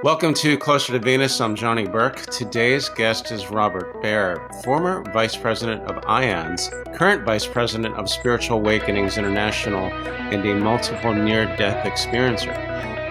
Welcome to Closer to Venus. I'm Johnny Burke. Today's guest is Robert Baer, former Vice President of IANDS, current Vice President of Spiritual Awakenings International, and a multiple near-death experiencer,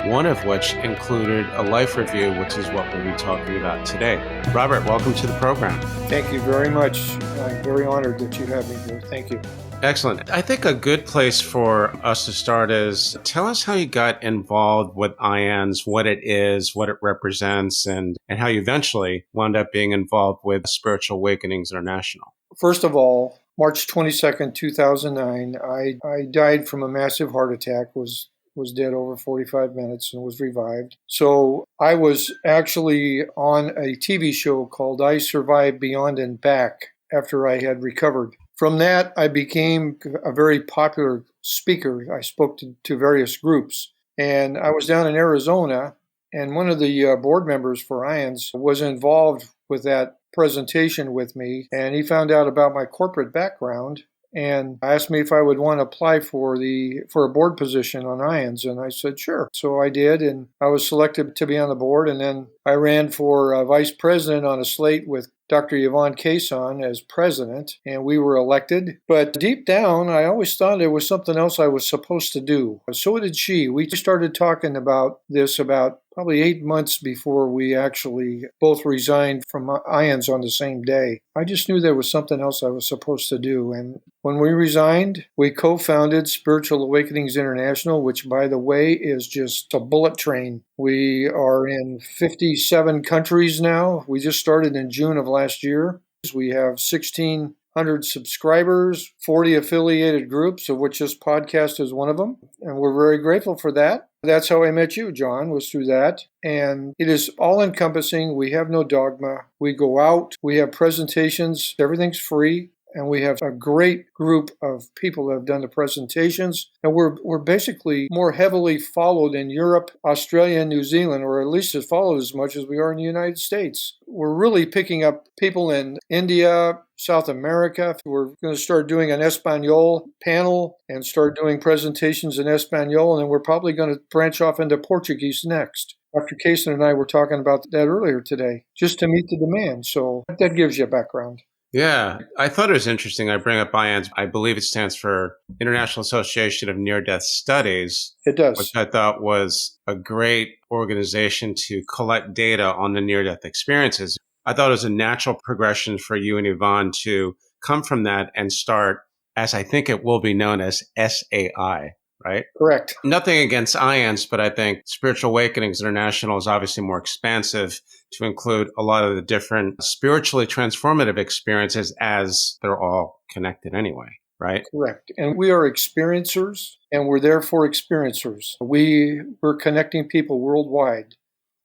one of which included a life review, which is what we'll be talking about today. Robert, welcome to the program. Thank you very much. I'm very honored that you have me here. Thank you. Excellent. I think a good place for us to start is tell us how you got involved with IANDS, what it is, what it represents, and how you eventually wound up being involved with Spiritual Awakenings International. First of all, March 22nd, 2009, I died from a massive heart attack, was dead over 45 minutes and was revived. So I was actually on a TV show called I Survived Beyond and Back after I had recovered. From that, I became a very popular speaker. I spoke to various groups. And I was down in Arizona, and one of the board members for IANDS was involved with that presentation with me. And he found out about my corporate background and asked me if I would want to apply for a board position on IANDS. And I said, sure. So I did, and I was selected to be on the board. And then I ran for vice president on a slate with Dr. Yvonne Cason as president, and we were elected. But deep down, I always thought there was something else I was supposed to do. So did she. We started talking about this about probably 8 months before we actually both resigned from IANDS on the same day. I just knew there was something else I was supposed to do. And when we resigned, we co-founded Spiritual Awakenings International, which, by the way, is just a bullet train. We are in 57 countries now. We just started in June of last year. We have 1,600 subscribers, 40 affiliated groups, of which this podcast is one of them. And we're very grateful for that. That's how I met you, John, was through that. And it is all-encompassing. We have no dogma. We go out. We have presentations. Everything's free. And we have a great group of people that have done the presentations. And we're basically more heavily followed in Europe, Australia, and New Zealand, or at least as followed as much as we are in the United States. We're really picking up people in India, South America. We're going to start doing an Espanol panel and start doing presentations in Espanol. And then we're probably going to branch off into Portuguese next. Dr. Cason and I were talking about that earlier today, just to meet the demand. So that gives you a background. Yeah, I thought it was interesting. I bring up IANDS. I believe it stands for International Association of Near-Death Studies. It does. Which I thought was a great organization to collect data on the near-death experiences. I thought it was a natural progression for you and Yvonne to come from that and start, as I think it will be known as SAI, right? Correct. Nothing against IANDS, but I think Spiritual Awakenings International is obviously more expansive to include a lot of the different spiritually transformative experiences, as they're all connected anyway, right? Correct. And we are experiencers, and we're there for experiencers. We're connecting people worldwide.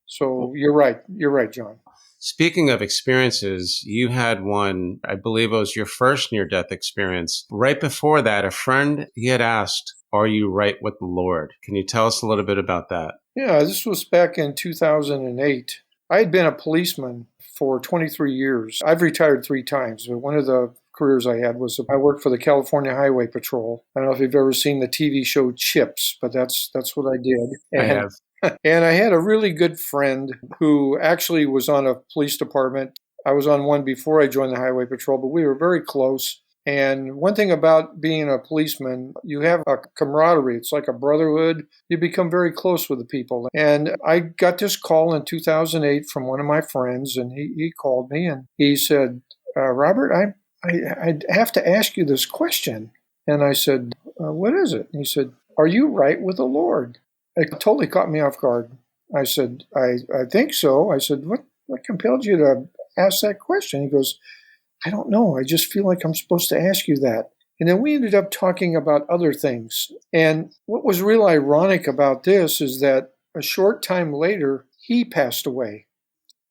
So you're right. You're right, John. Speaking of experiences, you had one, I believe it was your first near-death experience. Right before that, a friend, he had asked, are you right with the Lord? Can you tell us a little bit about that? Yeah, this was back in 2008. I had been a policeman for 23 years. I've retired 3 times, but one of the careers I had was I worked for the California Highway Patrol. I don't know if you've ever seen the TV show Chips, but that's what I did. I have. And I had a really good friend who actually was on a police department. I was on one before I joined the Highway Patrol, but we were very close. And one thing about being a policeman, you have a camaraderie. It's like a brotherhood. You become very close with the people. And I got this call in 2008 from one of my friends, and he called me and he said, Robert, I have to ask you this question. And I said, what is it? And he said, are you right with the Lord? It totally caught me off guard. I said, I think so. I said, what compelled you to ask that question? He goes, I don't know. I just feel like I'm supposed to ask you that. And then we ended up talking about other things. And what was real ironic about this is that a short time later, he passed away.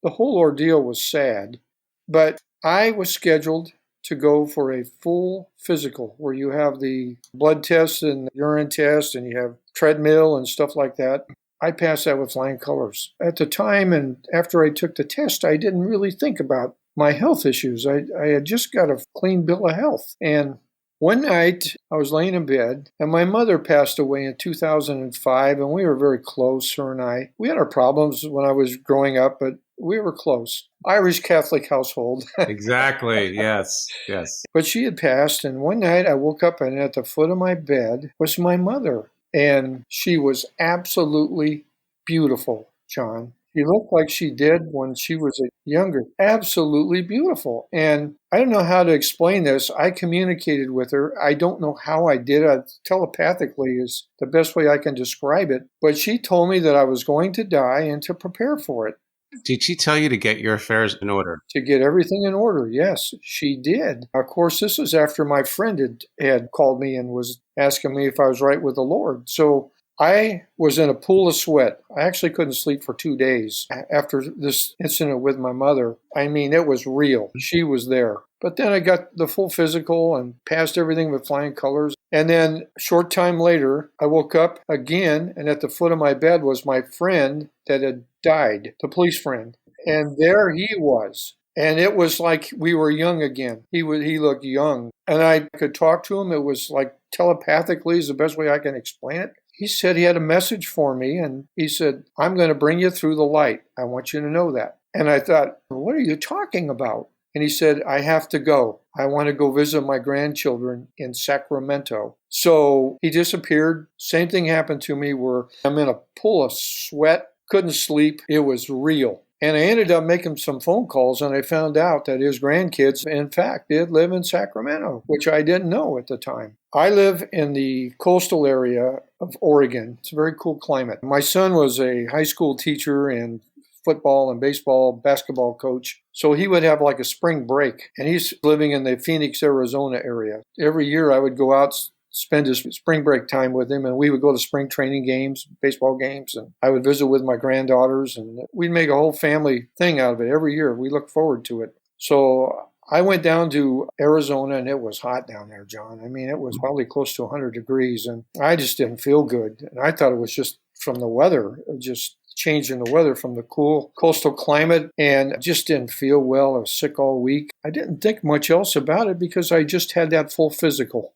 The whole ordeal was sad, but I was scheduled to go for a full physical where you have the blood test and urine test and you have treadmill and stuff like that. I passed that with flying colors. At the time and after I took the test, I didn't really think about my health issues. I had just got a clean bill of health. And One night, I was laying in bed, and my mother passed away in 2005, and we were very close, her and I. We had our problems when I was growing up, but we were close. Irish Catholic household. Exactly. Yes. Yes. But she had passed, and one night I woke up, and at the foot of my bed was my mother. And she was absolutely beautiful, John. She looked like she did when she was younger. Absolutely beautiful. And I don't know how to explain this. I communicated with her. I don't know how I did it. Telepathically is the best way I can describe it. But she told me that I was going to die and to prepare for it. Did she tell you to get your affairs in order? To get everything in order, yes, she did. Of course, this was after my friend had called me and was asking me if I was right with the Lord. So I was in a pool of sweat. I actually couldn't sleep for 2 days after this incident with my mother. I mean, it was real. She was there. But then I got the full physical and passed everything with flying colors. And then a short time later, I woke up again, and at the foot of my bed was my friend that had died, the police friend. And there he was. And it was like we were young again. He looked young. And I could talk to him. It was like telepathically is the best way I can explain it. He said he had a message for me, and he said, I'm going to bring you through the light. I want you to know that. And I thought, what are you talking about? And he said, I have to go. I want to go visit my grandchildren in Sacramento. So he disappeared. Same thing happened to me where I'm in a pool of sweat, couldn't sleep. It was real. And I ended up making some phone calls, and I found out that his grandkids, in fact, did live in Sacramento, which I didn't know at the time. I live in the coastal area of Oregon. It's a very cool climate. My son was a high school teacher and football and baseball, basketball coach. So he would have like a spring break, and he's living in the Phoenix, Arizona area. Every year I would go out, spend his spring break time with him, and we would go to spring training games, baseball games, and I would visit with my granddaughters, and we'd make a whole family thing out of it every year. We look forward to it. So I went down to Arizona, and it was hot down there, John. I mean, it was probably close to 100 degrees, and I just didn't feel good. And I thought it was just from the weather, just change in the weather from the cool coastal climate, and just didn't feel well. I was sick all week. I didn't think much else about it because I just had that full physical.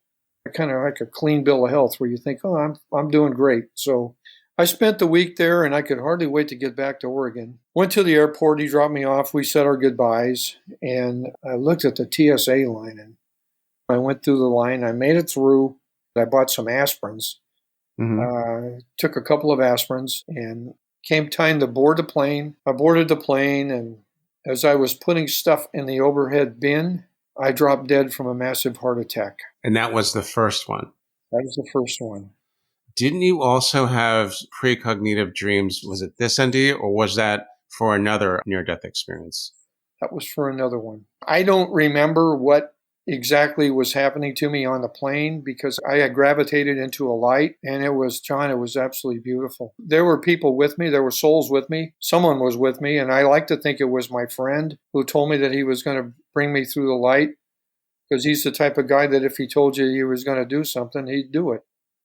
Kind of like a clean bill of health where you think, oh, I'm doing great. So I spent the week there, and I could hardly wait to get back to Oregon. Went to the airport. He dropped me off. We said our goodbyes, and I looked at the TSA line, and I went through the line. I made it through. I bought some aspirins. Took a couple of aspirins, and came time to board the plane. I boarded the plane, and as I was putting stuff in the overhead bin, I dropped dead from a massive heart attack. And that was the first one. That was the first one. Didn't you also have precognitive dreams? Was it this ND, or was that for another near-death experience? That was for another one. I don't remember what exactly was happening to me on the plane because I had gravitated into a light, and it was, John, it was absolutely beautiful. There were people with me. There were souls with me. Someone was with me, and I like to think it was my friend who told me that he was going to bring me through the light, because he's the type of guy that if he told you he was going to do something, he'd do it.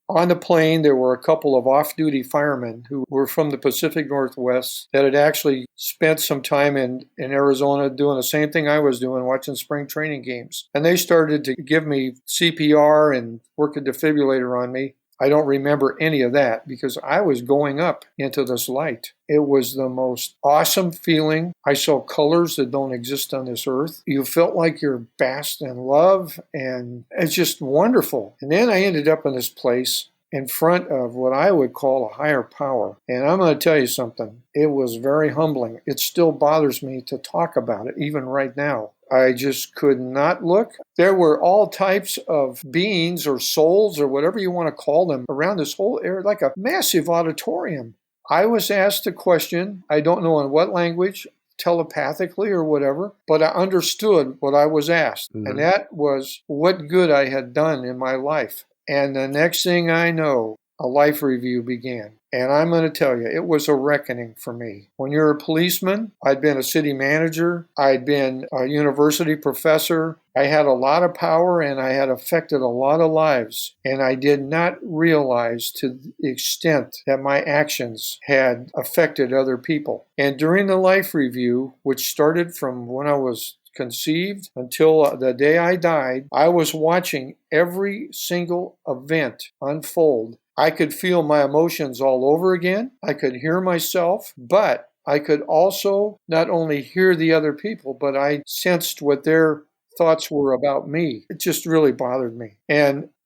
On the plane, there were a couple of off-duty firemen who were from the Pacific Northwest that had actually spent some time in Arizona doing the same thing I was doing, watching spring training games. And they started to give me CPR and work a defibrillator on me. I don't remember any of that because I was going up into this light. It was the most awesome feeling. I saw colors that don't exist on this earth. You felt like you're basked in love, and it's just wonderful. And then I ended up in this place in front of what I would call a higher power. And I'm going to tell you something. It was very humbling. It still bothers me to talk about it, even right now. I just could not look. There were all types of beings or souls or whatever you want to call them around this whole area, like a massive auditorium. I was asked a question, I don't know in what language, telepathically or whatever, but I understood what I was asked. And that was what good I had done in my life. And the next thing I know, a life review began. And I'm going to tell you, it was a reckoning for me. When you're a policeman, I'd been a city manager, I'd been a university professor, I had a lot of power, and I had affected a lot of lives. And I did not realize to the extent that my actions had affected other people. And during the life review, which started from when I was conceived until the day I died, I was watching every single event unfold. I could feel my emotions all over again. I could hear myself, but I could also not only hear the other people, but I sensed what their thoughts were about me. It just really bothered me.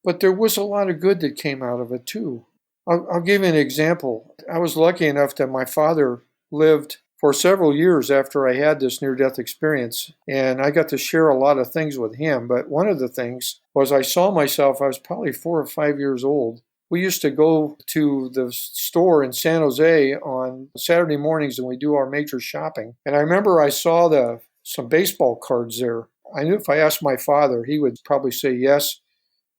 But there was a lot of good that came out of it too. I'll give you an example. I was lucky enough that my father lived for several years after I had this near-death experience, and I got to share a lot of things with him. But one of the things was I saw myself, I was probably 4 or 5 years old. We used to go to the store in San Jose on Saturday mornings and we do our major shopping. And I remember I saw some baseball cards there. I knew if I asked my father, he would probably say yes.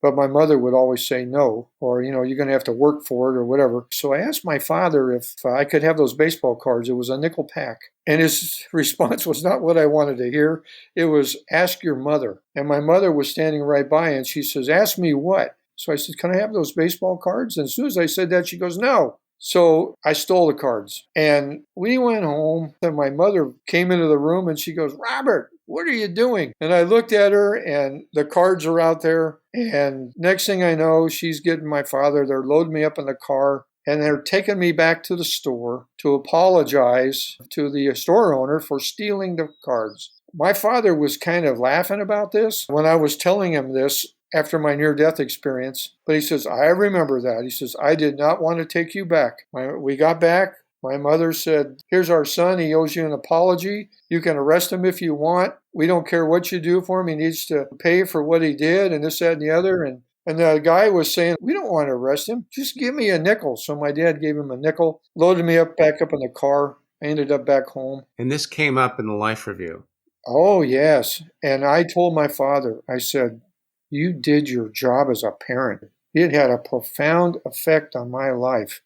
But my mother would always say no, or, you're going to have to work for it or whatever. So I asked my father if I could have those baseball cards. It was a nickel pack. And his response was not what I wanted to hear. It was, ask your mother. And my mother was standing right by and she says, ask me what? So I said, can I have those baseball cards? And as soon as I said that, she goes, no. So I stole the cards. And we went home and my mother came into the room and she goes, Robert, what are you doing? And I looked at her and the cards are out there. And next thing I know, she's getting my father. They're loading me up in the car and they're taking me back to the store to apologize to the store owner for stealing the cards. My father was kind of laughing about this when I was telling him this after my near-death experience. But he says, I remember that. He says, I did not want to take you back. We got back. My mother said, here's our son. He owes you an apology. You can arrest him if you want. We don't care what you do for him. He needs to pay for what he did and this, that, and the other. And the guy was saying, we don't want to arrest him. Just give me a nickel. So my dad gave him a nickel, loaded me back up in the car. I ended up back home. And this came up in the life review. Oh, yes. And I told my father, I said, you did your job as a parent. It had a profound effect on my life.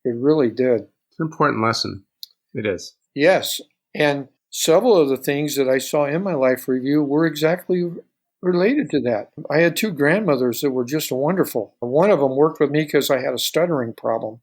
It really did. It's an important lesson. It is. Yes. And several of the things that I saw in my life review were exactly related to that. I had two grandmothers that were just wonderful. One of them worked with me because I had a stuttering problem.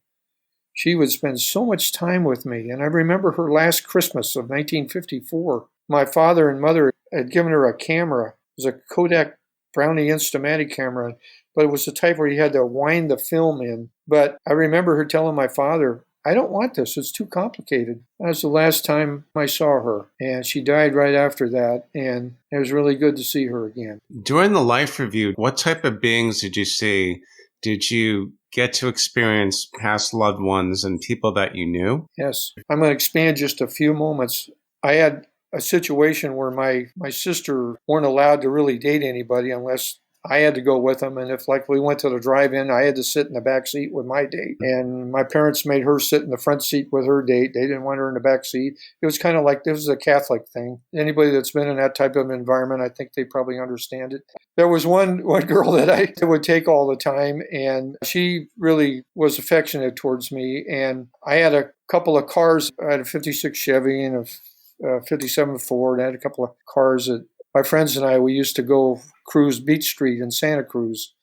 She would spend so much time with me. And I remember her last Christmas of 1954. My father and mother had given her a camera. It was a Kodak Brownie Instamatic camera, but it was the type where you had to wind the film in. But I remember her telling my father, I don't want this. It's too complicated. That was the last time I saw her. And she died right after that. And it was really good to see her again. During the life review, what type of beings did you see? Did you get to experience past loved ones and people that you knew? Yes. I'm going to expand just a few moments. I had a situation where my sister weren't allowed to really date anybody unless I had to go with them. And if we went to the drive-in, I had to sit in the back seat with my date. And my parents made her sit in the front seat with her date. They didn't want her in the back seat. It was kind of like, this is a Catholic thing. Anybody that's been in that type of environment, I think they probably understand it. There was one girl that I would take all the time, and she really was affectionate towards me. And I had a couple of cars. I had a 56 Chevy and a 57 Ford. I had a couple of cars that my friends and I, we used to go cruise Beach Street in Santa Cruz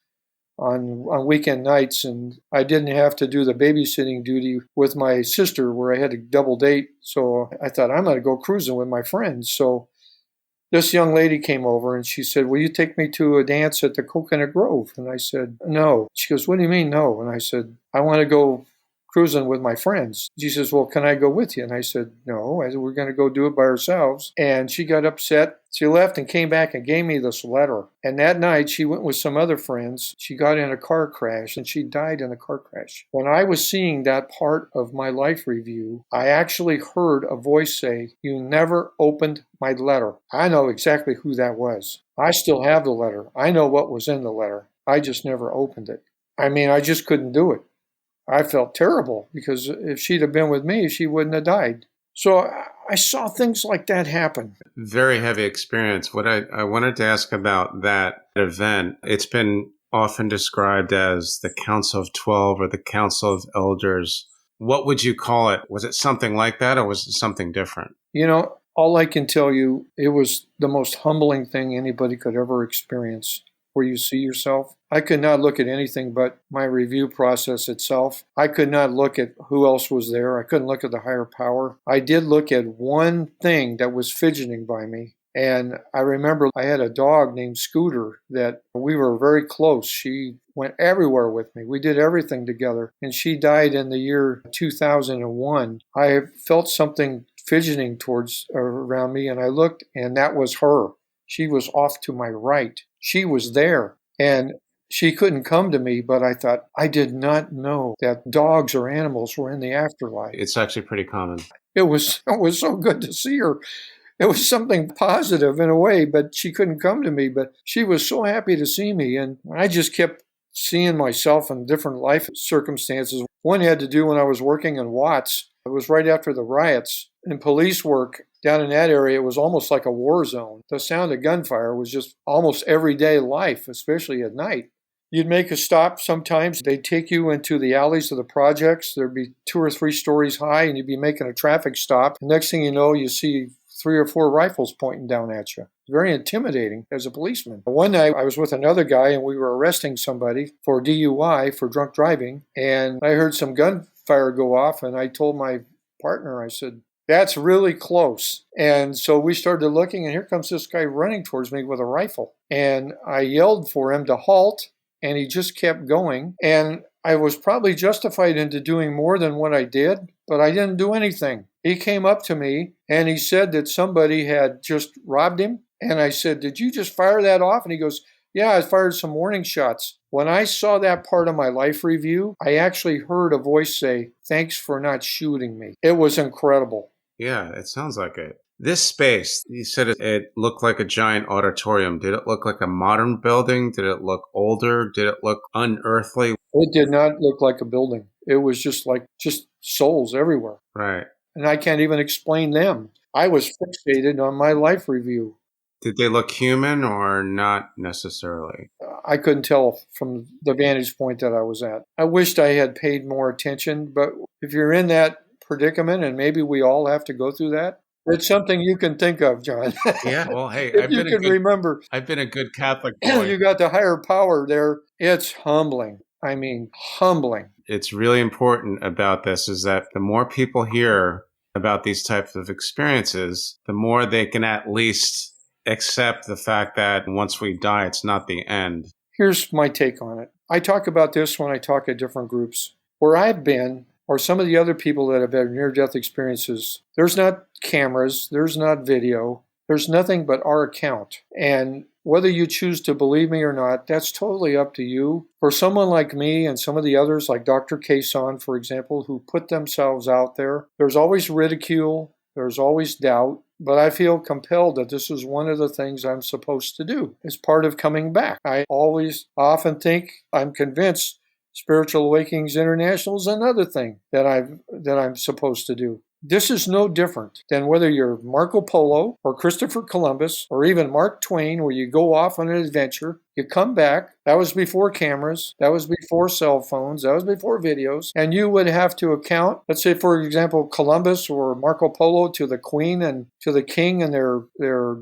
on weekend nights, and I didn't have to do the babysitting duty with my sister where I had a double date. So I thought, I'm going to go cruising with my friends. So this young lady came over and she said, will you take me to a dance at the Coconut Grove? And I said, no. She goes, what do you mean no? And I said, I want to go cruising with my friends. She says, well, can I go with you? And I said, no. I said, we're going to go do it by ourselves. And she got upset. She left and came back and gave me this letter. And that night she went with some other friends. She got in a car crash and she died in a car crash. When I was seeing that part of my life review, I actually heard a voice say, you never opened my letter. I know exactly who that was. I still have the letter. I know what was in the letter. I just never opened it. I mean, I just couldn't do it. I felt terrible because if she'd have been with me, she wouldn't have died. So I saw things like that happen. Very heavy experience. What I wanted to ask about that event, it's been often described as the Council of 12 or the Council of Elders. What would you call it? Was it something like that or was it something different? All I can tell you, it was the most humbling thing anybody could ever experience. Where you see yourself. I could not look at anything but my review process itself. I could not look at who else was there. I couldn't look at the higher power. I did look at one thing that was fidgeting by me, And I remember I had a dog named Scooter that we were very close. She went everywhere with me. We did everything together. And she died in the year 2001. I felt something fidgeting towards around me, and I looked, and that was her. She was off to my right. She was there. And she couldn't come to me, but I thought, I did not know that dogs or animals were in the afterlife. It's actually pretty common. It was so good to see her. It was something positive in a way, but she couldn't come to me. But she was so happy to see me, and I just kept seeing myself in different life circumstances. One had to do when I was working in Watts. It was right after the riots. In police work down in that area, it was almost like a war zone. The sound of gunfire was just almost everyday life, especially at night. You'd make a stop sometimes. They'd take you into the alleys of the projects. There'd be 2 or 3 stories high, and you'd be making a traffic stop. The next thing you know, you see 3 or 4 rifles pointing down at you. Very intimidating as a policeman. One night I was with another guy and we were arresting somebody for DUI, for drunk driving, and I heard some gunfire go off, and I told my partner, I said, that's really close. And so we started looking, and here comes this guy running towards me with a rifle. And I yelled for him to halt, and he just kept going. And I was probably justified into doing more than what I did, but I didn't do anything. He came up to me and he said that somebody had just robbed him. And I said, did you just fire that off? And he goes, yeah, I fired some warning shots. When I saw that part of my life review, I actually heard a voice say, thanks for not shooting me. It was incredible. Yeah, it sounds like it. This space, you said it looked like a giant auditorium. Did it look like a modern building? Did it look older? Did it look unearthly? It did not look like a building. It was just souls everywhere. Right. And I can't even explain them. I was fixated on my life review. Did they look human or not necessarily? I couldn't tell from the vantage point that I was at. I wished I had paid more attention, but if you're in that predicament, and maybe we all have to go through that, it's something you can think of, John. Yeah, well, hey, if you can remember. I've been a good Catholic boy. You got the higher power there. It's humbling. I mean, humbling. It's really important about this is that the more people hear about these types of experiences, the more they can at least accept the fact that once we die, it's not the end. Here's my take on it. I talk about this when I talk at different groups. Where I've been, or some of the other people that have had near-death experiences, there's not cameras, there's not video, there's nothing but our account. And whether you choose to believe me or not, that's totally up to you. For someone like me and some of the others, like Dr. Kaysan, for example, who put themselves out there, there's always ridicule, there's always doubt, but I feel compelled that this is one of the things I'm supposed to do as part of coming back. I often think, I'm convinced, Spiritual Awakenings International is another thing that I'm supposed to do. This is no different than whether you're Marco Polo or Christopher Columbus or even Mark Twain, where you go off on an adventure, you come back. That was before cameras. That was before cell phones. That was before videos. And you would have to account, let's say, for example, Columbus or Marco Polo to the Queen and to the King and their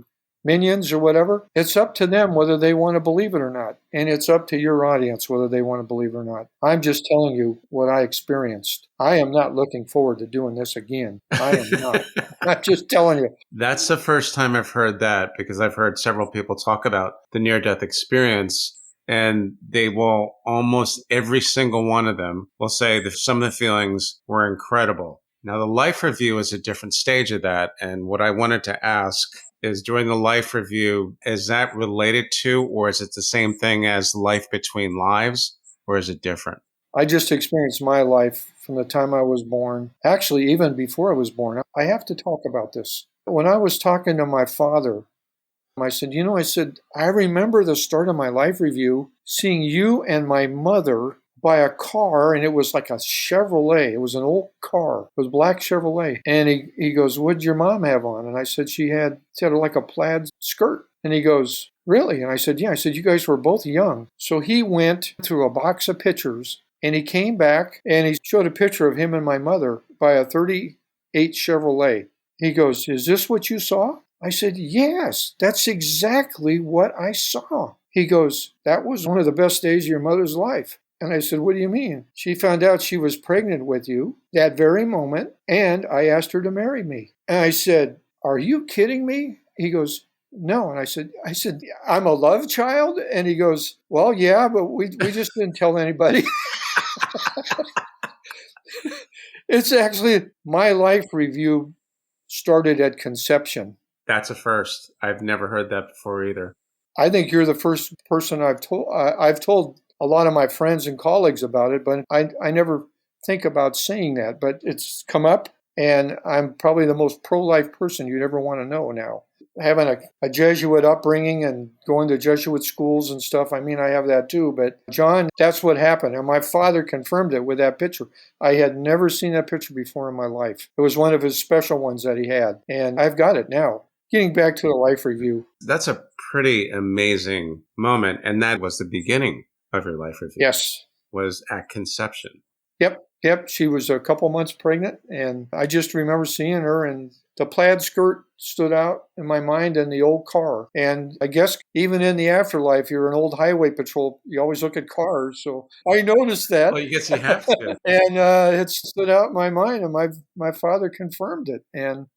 minions or whatever. It's up to them whether they want to believe it or not. And it's up to your audience whether they want to believe it or not. I'm just telling you what I experienced. I am not looking forward to doing this again. I am not. I'm just telling you. That's the first time I've heard that, because I've heard several people talk about the near-death experience, and they will, almost every single one of them will say that some of the feelings were incredible. Now, the life review is a different stage of that. And what I wanted to ask is, during the life review, is that related to, or is it the same thing as life between lives, or is it different? I just experienced my life from the time I was born. Actually, even before I was born. I have to talk about this. When I was talking to my father, I said, I remember the start of my life review, seeing you and my mother buy a car, and it was like a Chevrolet. It was an old car. It was black Chevrolet. And he goes, what did your mom have on? And I said, she had like a plaid skirt. And he goes, really? And I said, yeah. I said, you guys were both young. So he went through a box of pictures, and he came back, and he showed a picture of him and my mother by a 38 Chevrolet. He goes, is this what you saw? I said, yes, that's exactly what I saw. He goes, that was one of the best days of your mother's life. And I said, what do you mean? She found out she was pregnant with you that very moment, and I asked her to marry me. And I said, are you kidding me? He goes, no. And I said, I'm a love child? And he goes, well, yeah, but we just didn't tell anybody. It's actually my life review started at conception. That's a first. I've never heard that before either. I think you're the first person I've told. I've told a lot of my friends and colleagues about it, but I never think about saying that. But it's come up, and I'm probably the most pro-life person you'd ever want to know now. Having a Jesuit upbringing and going to Jesuit schools and stuff, I mean, I have that too. But John, that's what happened. And my father confirmed it with that picture. I had never seen that picture before in my life. It was one of his special ones that he had. And I've got it now. Getting back to the life review. That's a pretty amazing moment. And that was the beginning of your life review. Yes. Was at conception. Yep. She was a couple months pregnant, and I just remember seeing her, and the plaid skirt stood out in my mind in the old car. And I guess even in the afterlife, you're an old highway patrol. You always look at cars. So I noticed that. Well, you guess you have to. And it stood out in my mind, and my father confirmed it. And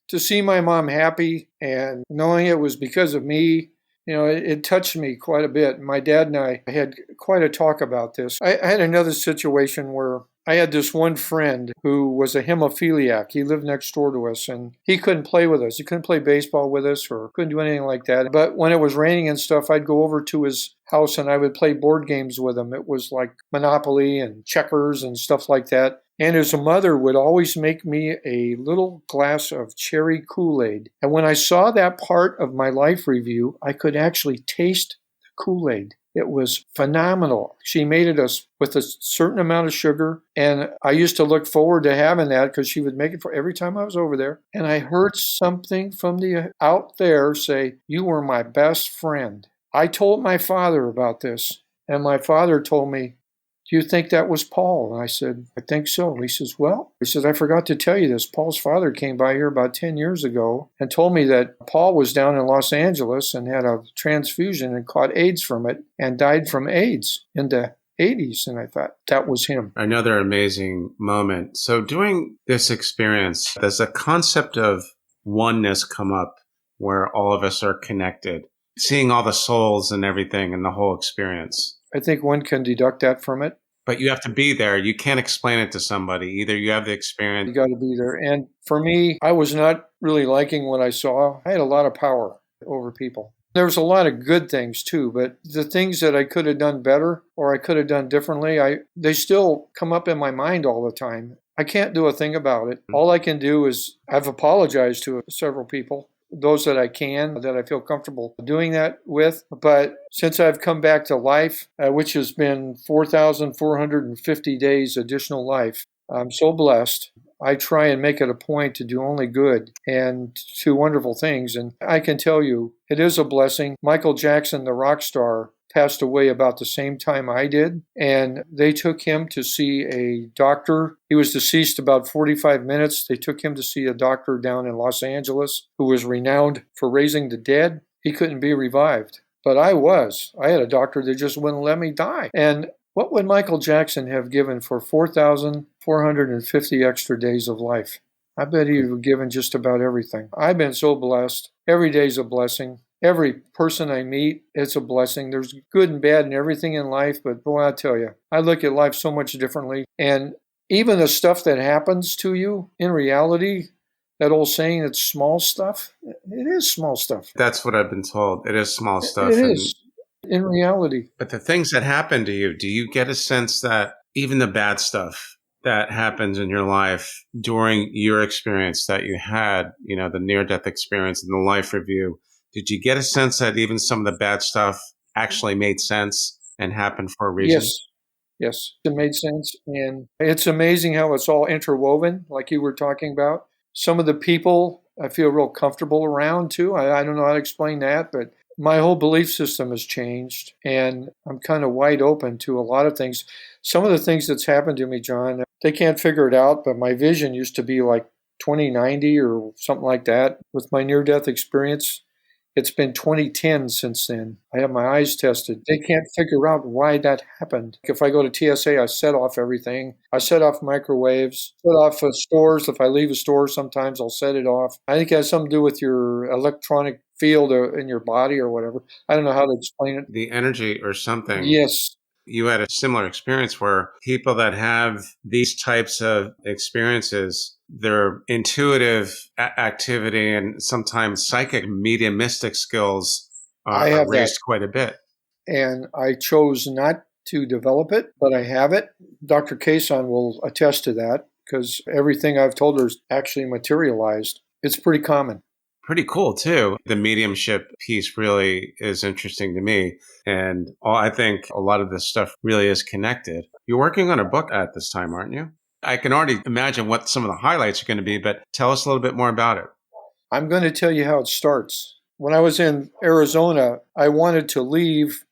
to see my mom happy and knowing it was because of me, it touched me quite a bit. My dad and I had quite a talk about this. I had another situation where I had this one friend who was a hemophiliac. He lived next door to us, and he couldn't play with us. He couldn't play baseball with us or couldn't do anything like that. But when it was raining and stuff, I'd go over to his house and I would play board games with him. It was like Monopoly and checkers and stuff like that. And his mother would always make me a little glass of cherry Kool-Aid. And when I saw that part of my life review, I could actually taste the Kool-Aid. It was phenomenal. She made it us with a certain amount of sugar, and I used to look forward to having that because she would make it for every time I was over there. And I heard something from the out there say, "You were my best friend." I told my father about this, and my father told me, "Do you think that was Paul?" And I said, "I think so." He says, I forgot to tell you this. Paul's father came by here about 10 years ago and told me that Paul was down in Los Angeles and had a transfusion and caught AIDS from it and died from AIDS in the 80s." And I thought, that was him. Another amazing moment. So during this experience, does a concept of oneness come up where all of us are connected, seeing all the souls and everything and the whole experience? I think one can deduct that from it. But you have to be there. You can't explain it to somebody. Either you have the experience. You got to be there. And for me, I was not really liking what I saw. I had a lot of power over people. There was a lot of good things too, but the things that I could have done better or I could have done differently, they still come up in my mind all the time. I can't do a thing about it. All I can do is I've apologized to several people, those that I can, that I feel comfortable doing that with. But since I've come back to life, which has been 4,450 days additional life, I'm so blessed. I try and make it a point to do only good and do wonderful things. And I can tell you, it is a blessing. Michael Jackson, the rock star, passed away about the same time I did, and they took him to see a doctor. He was deceased about 45 minutes. They took him to see a doctor down in Los Angeles who was renowned for raising the dead. He couldn't be revived, but I was. I had a doctor that just wouldn't let me die. And what would Michael Jackson have given for 4,450 extra days of life? I bet he would have given just about everything. I've been so blessed. Every day's a blessing. Every person I meet, it's a blessing. There's good and bad and everything in life, but boy, I tell you, I look at life so much differently. And even the stuff that happens to you, in reality, that old saying, it's small stuff, it is small stuff. That's what I've been told. It is small stuff. It is, in reality. But the things that happen to you, do you get a sense that even the bad stuff that happens in your life during your experience that you had, the near-death experience and the life review, did you get a sense that even some of the bad stuff actually made sense and happened for a reason? Yes, it made sense. And it's amazing how it's all interwoven, like you were talking about. Some of the people I feel real comfortable around too. I don't know how to explain that, but my whole belief system has changed, and I'm kind of wide open to a lot of things. Some of the things that's happened to me, John, they can't figure it out, but my vision used to be like 20/90 or something like that. With my near-death experience, it's been 2010 since then. I have my eyes tested. They can't figure out why that happened. If I go to TSA, I set off everything. I set off microwaves, set off stores. If I leave a store, sometimes I'll set it off. I think it has something to do with your electronic field in your body or whatever. I don't know how to explain it. The energy or something. Yes, You had a similar experience where people that have these types of experiences, their intuitive activity and sometimes psychic mediumistic skills I are have that. raised quite a bit. And I chose not to develop it, but I have it. Dr. Kason will attest to that because everything I've told her is actually materialized. It's pretty common. Pretty cool too. The mediumship piece really is interesting to me. And I think a lot of this stuff really is connected. You're working on a book at this time, aren't you? I can already imagine what some of the highlights are going to be, but tell us a little bit more about it. I'm going to tell you how it starts. When I was in Arizona, I wanted to leave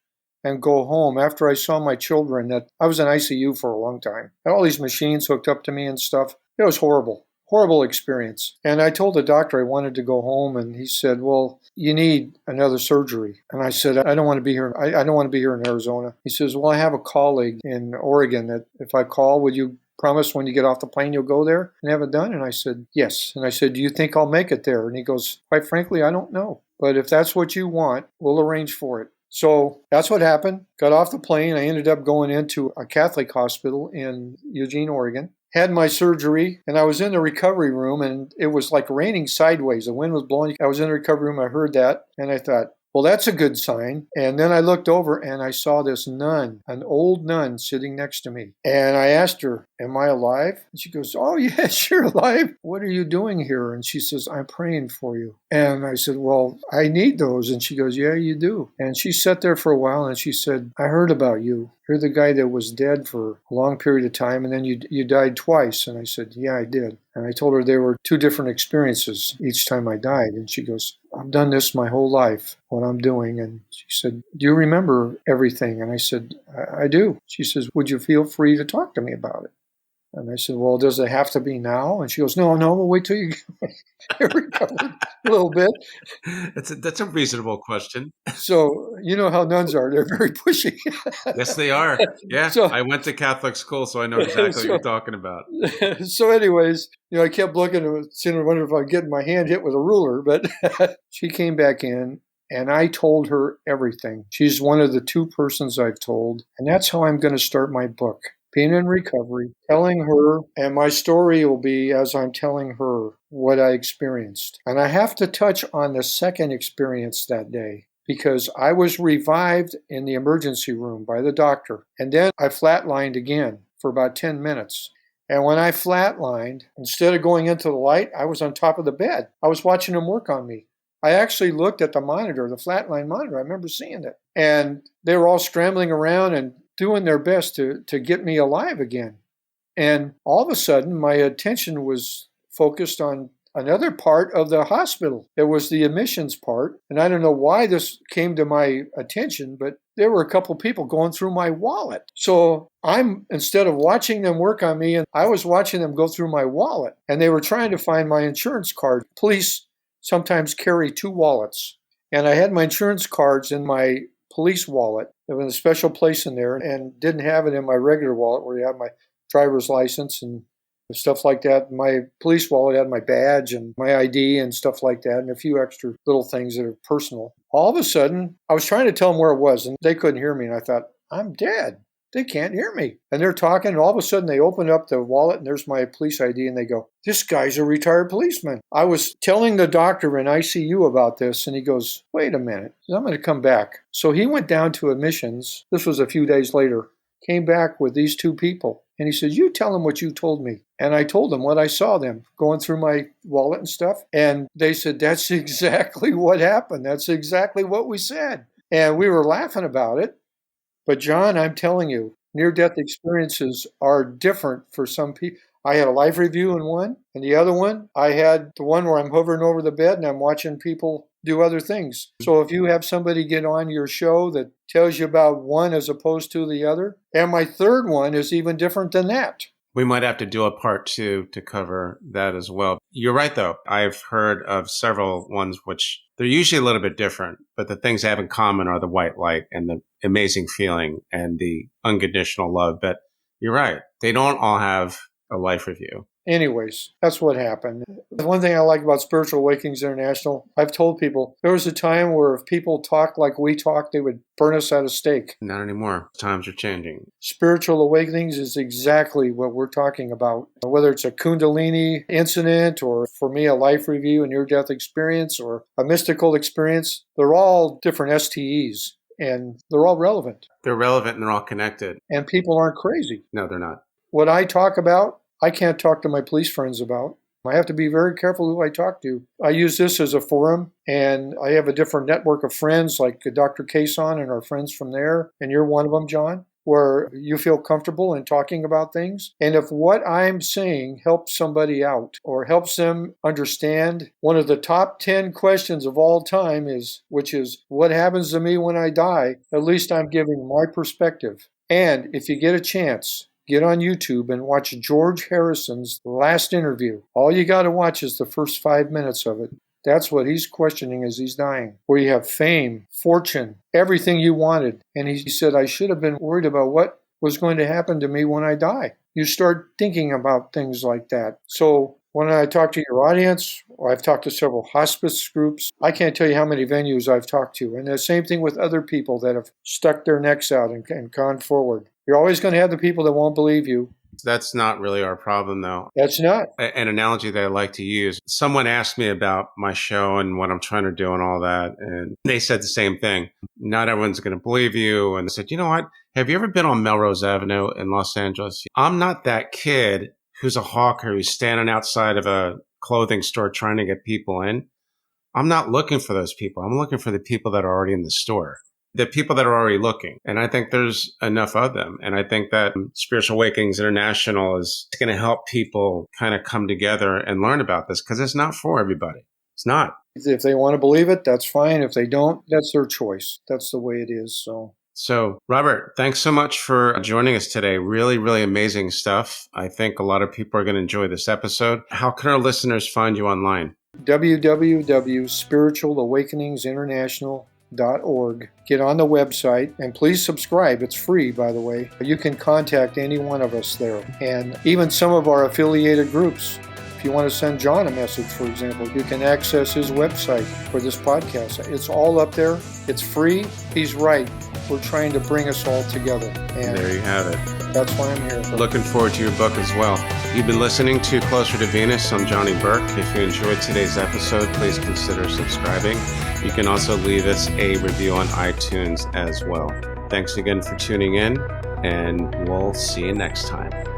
and go home after I saw my children. That I was in ICU for a long time. I had all these machines hooked up to me and stuff. It was horrible. Horrible experience. And I told the doctor I wanted to go home, and he said, well, you need another surgery. And I said, I don't want to be here. I don't want to be here in Arizona. He says, well, I have a colleague in Oregon that if I call, would you promise when you get off the plane you'll go there and have it done? And I said, yes. And I said, do you think I'll make it there? And he goes, quite frankly, I don't know. But if that's what you want, we'll arrange for it. So that's what happened. Got off the plane. I ended up going into a Catholic hospital in Eugene, Oregon. Had my surgery, and I was in the recovery room, and it was like raining sideways. The wind was blowing. I was in the recovery room. I heard that, and I thought, well, that's a good sign. And then I looked over, and I saw this nun, an old nun, sitting next to me. And I asked her, am I alive? And she goes, oh, yes, you're alive. What are you doing here? And she says, I'm praying for you. And I said, well, I need those. And she goes, yeah, you do. And she sat there for a while, and she said, I heard about you. You're the guy that was dead for a long period of time, and then you died twice. And I said, yeah, I did. And I told her there were two different experiences each time I died. And she goes, I've done this my whole life, what I'm doing. And she said, do you remember everything? And I said, I do. She says, would you feel free to talk to me about it? And I said, well, does it have to be now? And she goes, no, we'll wait till you get recovered a little bit. That's a reasonable question. So you know how nuns are. They're very pushy. Yes, they are. Yeah, So, I went to Catholic school, so I know exactly what you're talking about. So anyways, I kept looking and wondering if I'd get my hand hit with a ruler, but she came back in and I told her everything. She's one of the two persons I've told, and that's how I'm going to start my book. Being in recovery, telling her, and my story will be as I'm telling her what I experienced. And I have to touch on the second experience that day, because I was revived in the emergency room by the doctor. And then I flatlined again for about 10 minutes. And when I flatlined, instead of going into the light, I was on top of the bed. I was watching them work on me. I actually looked at the monitor, the flatline monitor. I remember seeing it. And they were all scrambling around and doing their best to get me alive again. And all of a sudden, my attention was focused on another part of the hospital. It was the admissions part. And I don't know why this came to my attention, but there were a couple people going through my wallet. So instead of watching them work on me, and I was watching them go through my wallet. And they were trying to find my insurance card. Police sometimes carry two wallets. And I had my insurance cards in my police wallet. There was a special place in there, and didn't have it in my regular wallet where you have my driver's license and stuff like that. My police wallet had my badge and my ID and stuff like that, and a few extra little things that are personal. All of a sudden, I was trying to tell them where it was, and they couldn't hear me, and I thought, I'm dead. They can't hear me. And they're talking, and all of a sudden they open up the wallet, and there's my police ID, and they go, this guy's a retired policeman. I was telling the doctor in ICU about this, and he goes, wait a minute, I'm going to come back. So he went down to admissions. This was a few days later. Came back with these two people. And he said, you tell them what you told me. And I told them what I saw them going through my wallet and stuff. And they said, that's exactly what happened. That's exactly what we said. And we were laughing about it. But John, I'm telling you, near-death experiences are different for some people. I had a life review in one, and the other one, I had the one where I'm hovering over the bed and I'm watching people do other things. So if you have somebody get on your show that tells you about one as opposed to the other, and my third one is even different than that. We might have to do a part 2 to cover that as well. You're right, though. I've heard of several ones which they're usually a little bit different, but the things they have in common are the white light and the amazing feeling and the unconditional love. But you're right. They don't all have a life review. Anyways, that's what happened. The one thing I like about Spiritual Awakenings International, I've told people there was a time where if people talked like we talk, they would burn us at a stake. Not anymore. Times are changing. Spiritual Awakenings is exactly what we're talking about. Whether it's a Kundalini incident or, for me, a life review, a near-death experience, or a mystical experience, they're all different STEs, and they're all relevant. They're relevant and they're all connected. And people aren't crazy. No, they're not. What I talk about, I can't talk to my police friends about. I have to be very careful who I talk to. I use this as a forum, and I have a different network of friends like Dr. Kason and our friends from there, and you're one of them, John, where you feel comfortable in talking about things. And if what I'm saying helps somebody out or helps them understand, one of the top 10 questions of all time which is, what happens to me when I die? At least I'm giving my perspective. And if you get a chance, get on YouTube and watch George Harrison's last interview. All you got to watch is the first 5 minutes of it. That's what he's questioning as he's dying, where you have fame, fortune, everything you wanted. And he said, I should have been worried about what was going to happen to me when I die. You start thinking about things like that. So when I talk to your audience, or I've talked to several hospice groups, I can't tell you how many venues I've talked to. And the same thing with other people that have stuck their necks out and gone forward. You're always going to have the people that won't believe you. That's not really our problem, though. That's not. An analogy that I like to use, someone asked me about my show and what I'm trying to do and all that, and they said the same thing. Not everyone's going to believe you. And they said, you know what? Have you ever been on Melrose Avenue in Los Angeles? I'm not that kid who's a hawker who's standing outside of a clothing store trying to get people in. I'm not looking for those people. I'm looking for the people that are already in the store. The people that are already looking. And I think there's enough of them. And I think that Spiritual Awakenings International is going to help people kind of come together and learn about this, because it's not for everybody. It's not. If they want to believe it, that's fine. If they don't, that's their choice. That's the way it is. So, Robert, thanks so much for joining us today. Really, really amazing stuff. I think a lot of people are going to enjoy this episode. How can our listeners find you online? www.spiritualawakeningsinternational.org. Get on the website and please subscribe. It's free, by the way. You can contact any one of us there, and even some of our affiliated groups. If you want to send John a message, for example, you can access his website for this podcast. It's all up there. It's free. He's right. We're trying to bring us all together. And there you have it. That's why I'm here. Looking forward to your book as well. You've been listening to Closer to Venus. I'm Johnny Burke. If you enjoyed today's episode, please consider subscribing. You can also leave us a review on iTunes as well. Thanks again for tuning in, and we'll see you next time.